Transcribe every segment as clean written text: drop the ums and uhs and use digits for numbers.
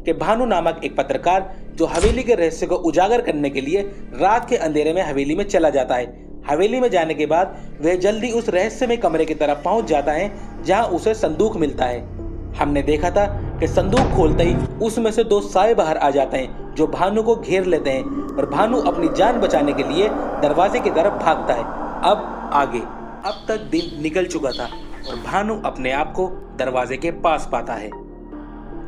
कि भानु नामक एक पत्रकार जो हवेली के रहस्य को उजागर करने के लिए रात के अंधेरे में हवेली में चला जाता है। हवेली में जाने के बाद वह जल्दी उस रहस्यमय कमरे की तरफ पहुंच जाता है जहां उसे संदूक मिलता है। हमने देखा था कि संदूक खोलते ही उसमें से दो साए बाहर आ जाते हैं जो भानु को घेर लेते हैं और भानु अपनी जान बचाने के लिए दरवाजे की तरफ भागता है। अब आगे। अब तक दिन निकल चुका था और भानु अपने आप को दरवाजे के पास पाता है।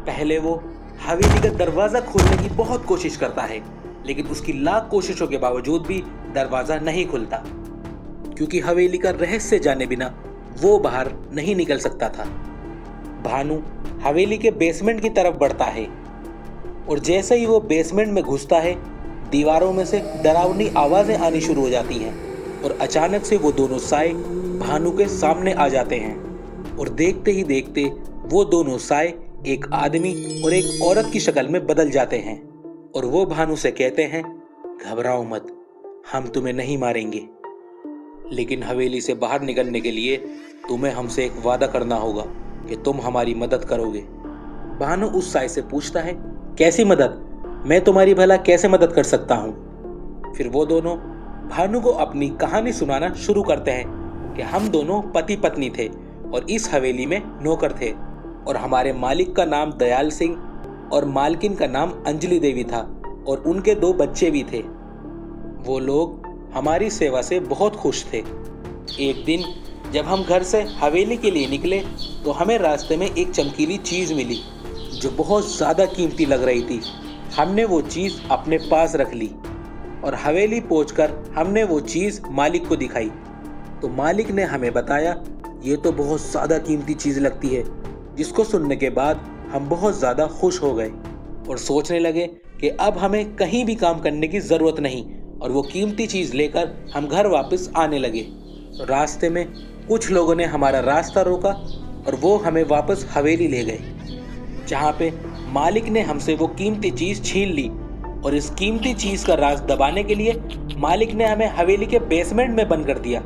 पहले वो हवेली का दरवाजा खोलने की बहुत कोशिश करता है, लेकिन उसकी लाख कोशिशों के बावजूद भी दरवाजा नहीं खुलता, क्योंकि हवेली का रहस्य जाने बिना वो बाहर नहीं निकल सकता था। भानु हवेली के बेसमेंट की तरफ बढ़ता है और जैसे ही वो बेसमेंट में घुसता है, दीवारों में से डरावनी आवाजें आनी शुरू हो जाती हैं और अचानक से वो दोनों साए भानु के सामने आ जाते हैं और देखते ही देखते वो दोनों साए एक आदमी और एक औरत की शक्ल में बदल जाते हैं और वो भानु से कहते हैं, घबराओ मत, हम तुम्हें नहीं मारेंगे, लेकिन हवेली से बाहर निकलने के लिए तुम्हें हमसे एक वादा करना होगा कि तुम हमारी मदद करोगे। भानु उस साए से पूछता है, कैसी मदद? मैं तुम्हारी भला कैसे मदद कर सकता हूँ? फिर वो दोनों भानु को अपनी कहानी सुनाना शुरू करते हैं कि हम दोनों पति पत्नी थे और इस हवेली में नौकर थे और हमारे मालिक का नाम दयाल सिंह और मालकिन का नाम अंजलि देवी था और उनके दो बच्चे भी थे। वो लोग हमारी सेवा से बहुत खुश थे। एक दिन जब हम घर से हवेली के लिए निकले तो हमें रास्ते में एक चमकीली चीज़ मिली जो बहुत ज़्यादा कीमती लग रही थी। हमने वो चीज़ अपने पास रख ली और हवेली पहुंचकर हमने वो चीज़ मालिक को दिखाई तो मालिक ने हमें बताया, ये तो बहुत ज़्यादा कीमती चीज़ लगती है। जिसको सुनने के बाद हम बहुत ज़्यादा खुश हो गए और सोचने लगे कि अब हमें कहीं भी काम करने की ज़रूरत नहीं और वो कीमती चीज़ लेकर हम घर वापस आने लगे। तो रास्ते में कुछ लोगों ने हमारा रास्ता रोका और वो हमें वापस हवेली ले गए, जहाँ पे मालिक ने हमसे वो कीमती चीज़ छीन ली और इस कीमती चीज़ का राज दबाने के लिए मालिक ने हमें हवेली के बेसमेंट में बंद कर दिया।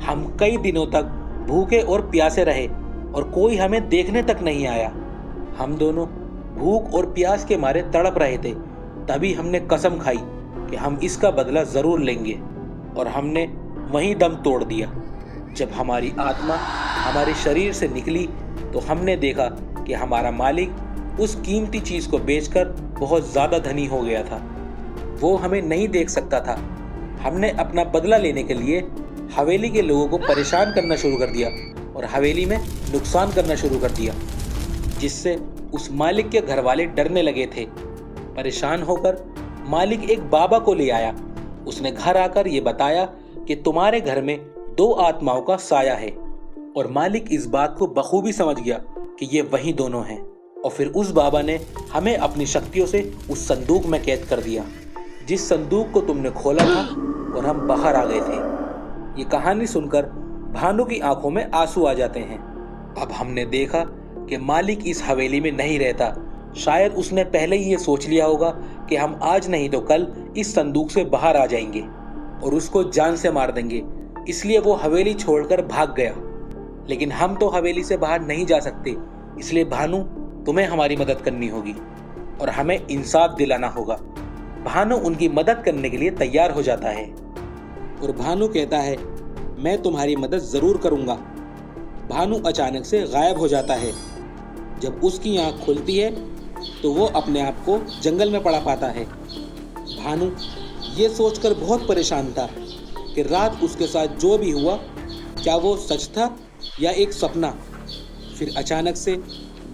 हम कई दिनों तक भूखे और प्यासे रहे और कोई हमें देखने तक नहीं आया। हम दोनों भूख और प्यास के मारे तड़प रहे थे। तभी हमने कसम खाई कि हम इसका बदला ज़रूर लेंगे और हमने वहीं दम तोड़ दिया। जब हमारी आत्मा हमारे शरीर से निकली तो हमने देखा कि हमारा मालिक उस कीमती चीज़ को बेचकर बहुत ज़्यादा धनी हो गया था। वो हमें नहीं देख सकता था। हमने अपना बदला लेने के लिए हवेली के लोगों को परेशान करना शुरू कर दिया और हवेली में नुकसान करना शुरू कर दिया, जिससे उस मालिक के घर वाले डरने लगे थे। परेशान होकर मालिक एक बाबा को ले आया। उसने घर आकर ये बताया कि तुम्हारे घर में दो आत्माओं का साया है और मालिक इस बात को बखूबी समझ गया कि ये वही दोनों हैं। और फिर उस बाबा ने हमें अपनी शक्तियों से उस संदूक में कैद कर दिया, जिस संदूक को तुमने खोला था और हम बाहर आ गए थे। ये कहानी सुनकर भानु की आंखों में आंसू आ जाते हैं। अब हमने देखा कि मालिक इस हवेली में नहीं रहता। शायद उसने पहले ही ये सोच लिया होगा कि हम आज नहीं तो कल इस संदूक से बाहर आ जाएंगे और उसको जान से मार देंगे, इसलिए वो हवेली छोड़कर भाग गया। लेकिन हम तो हवेली से बाहर नहीं जा सकते, इसलिए भानु तुम्हें हमारी मदद करनी होगी और हमें इंसाफ दिलाना होगा। भानु उनकी मदद करने के लिए तैयार हो जाता है और भानु कहता है, मैं तुम्हारी मदद ज़रूर करूँगा। भानु अचानक से गायब हो जाता है। जब उसकी आँख खुलती है तो वो अपने आप को जंगल में पड़ा पाता है। भानु ये सोचकर बहुत परेशान था कि रात उसके साथ जो भी हुआ, क्या वो सच था या एक सपना। फिर अचानक से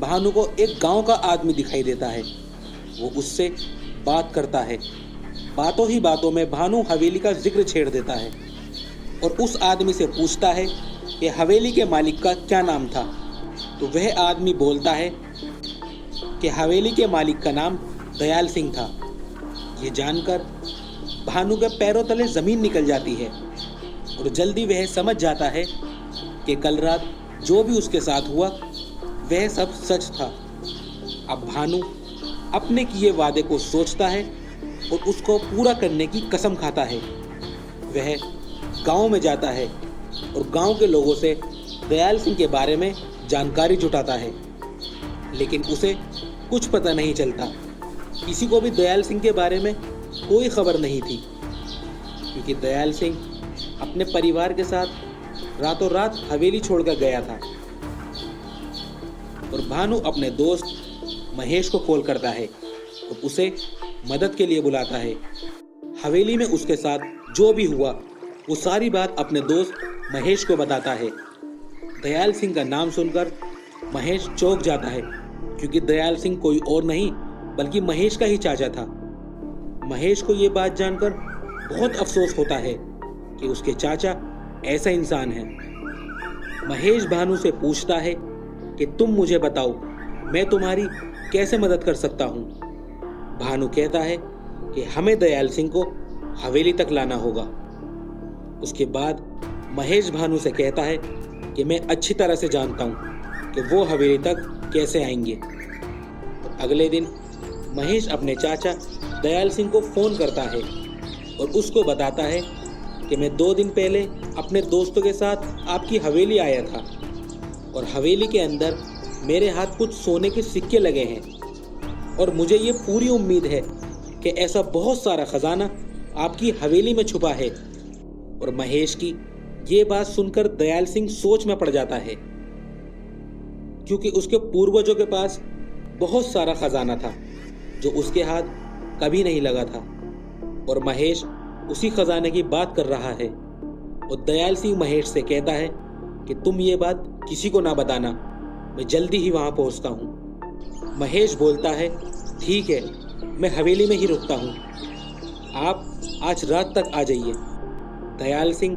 भानु को एक गांव का आदमी दिखाई देता है। वो उससे बात करता है। बातों ही बातों में भानु हवेली का जिक्र छेड़ देता है और उस आदमी से पूछता है कि हवेली के मालिक का क्या नाम था। तो वह आदमी बोलता है कि हवेली के मालिक का नाम दयाल सिंह था। ये जानकर भानु के पैरों तले ज़मीन निकल जाती है और जल्दी वह समझ जाता है कि कल रात जो भी उसके साथ हुआ वह सब सच था। अब भानु अपने किए वादे को सोचता है और उसको पूरा करने की कसम खाता है। वह गांव में जाता है और गांव के लोगों से दयाल सिंह के बारे में जानकारी जुटाता है, लेकिन उसे कुछ पता नहीं चलता। किसी को भी दयाल सिंह के बारे में कोई खबर नहीं थी, क्योंकि दयाल सिंह अपने परिवार के साथ रातों रात हवेली छोड़कर गया था। और भानु अपने दोस्त महेश को कॉल करता है और उसे मदद के लिए बुलाता है। हवेली में उसके साथ जो भी हुआ वो सारी बात अपने दोस्त महेश को बताता है। दयाल सिंह का नाम सुनकर महेश चौंक जाता है, क्योंकि दयाल सिंह कोई और नहीं बल्कि महेश का ही चाचा था। महेश को ये बात जानकर बहुत अफसोस होता है कि उसके चाचा ऐसा इंसान है। महेश भानु से पूछता है कि तुम मुझे बताओ, मैं तुम्हारी कैसे मदद कर सकता हूँ। भानु कहता है कि हमें दयाल सिंह को हवेली तक लाना होगा। उसके बाद महेश भानु से कहता है कि मैं अच्छी तरह से जानता हूँ कि वो हवेली तक कैसे आएंगे। अगले दिन महेश अपने चाचा दयाल सिंह को फ़ोन करता है और उसको बताता है कि मैं 2 दिन पहले अपने दोस्तों के साथ आपकी हवेली आया था और हवेली के अंदर मेरे हाथ कुछ सोने के सिक्के लगे हैं और मुझे ये पूरी उम्मीद है कि ऐसा बहुत सारा खजाना आपकी हवेली में छुपा है। और महेश की ये बात सुनकर दयाल सिंह सोच में पड़ जाता है, क्योंकि उसके पूर्वजों के पास बहुत सारा खजाना था जो उसके हाथ कभी नहीं लगा था, और महेश उसी खजाने की बात कर रहा है। और दयाल सिंह महेश से कहता है कि तुम ये बात किसी को ना बताना, मैं जल्दी ही वहां पहुंचता हूं। महेश बोलता है ठीक है, मैं हवेली में ही रुकता हूं, आप आज रात तक आ जाइए। दयाल सिंह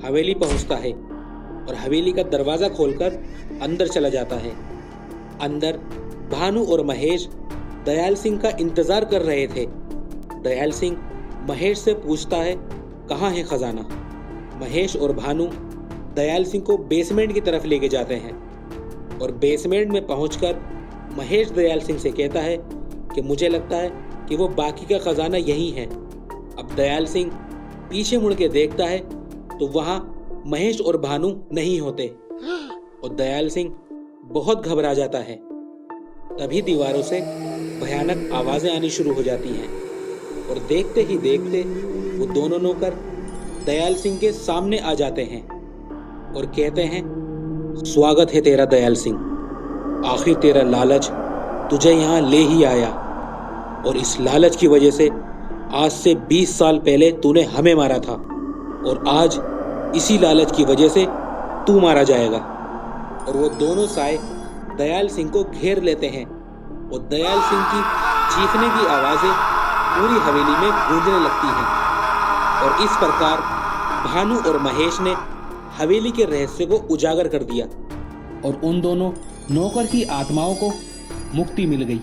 हवेली पहुंचता है और हवेली का दरवाज़ा खोलकर अंदर चला जाता है। अंदर भानु और महेश दयाल सिंह का इंतज़ार कर रहे थे। दयाल सिंह महेश से पूछता है कहाँ है खजाना। महेश और भानु दयाल सिंह को बेसमेंट की तरफ लेके जाते हैं और बेसमेंट में पहुंचकर महेश दयाल सिंह से कहता है कि मुझे लगता है कि वो बाकी का खजाना यही है। अब दयाल सिंह पीछे मुड़ के देखता है तो वहां महेश और भानु नहीं होते और दयाल सिंह बहुत घबरा जाता है। तभी दीवारों से भयानक आवाजें आनी शुरू हो जाती हैं और देखते ही देखते वो दोनों नौकर दयाल सिंह के सामने आ जाते हैं और कहते हैं स्वागत है तेरा दयाल सिंह, आखिर तेरा लालच तुझे यहाँ ले ही आया और इस लालच की वजह से आज से 20 साल पहले तूने हमें मारा था और आज इसी लालच की वजह से तू मारा जाएगा। और वो दोनों साए दयाल सिंह को घेर लेते हैं और दयाल सिंह की चीखने की आवाज़ें पूरी हवेली में गूंजने लगती हैं। और इस प्रकार भानु और महेश ने हवेली के रहस्य को उजागर कर दिया और उन दोनों नौकर की आत्माओं को मुक्ति मिल गई।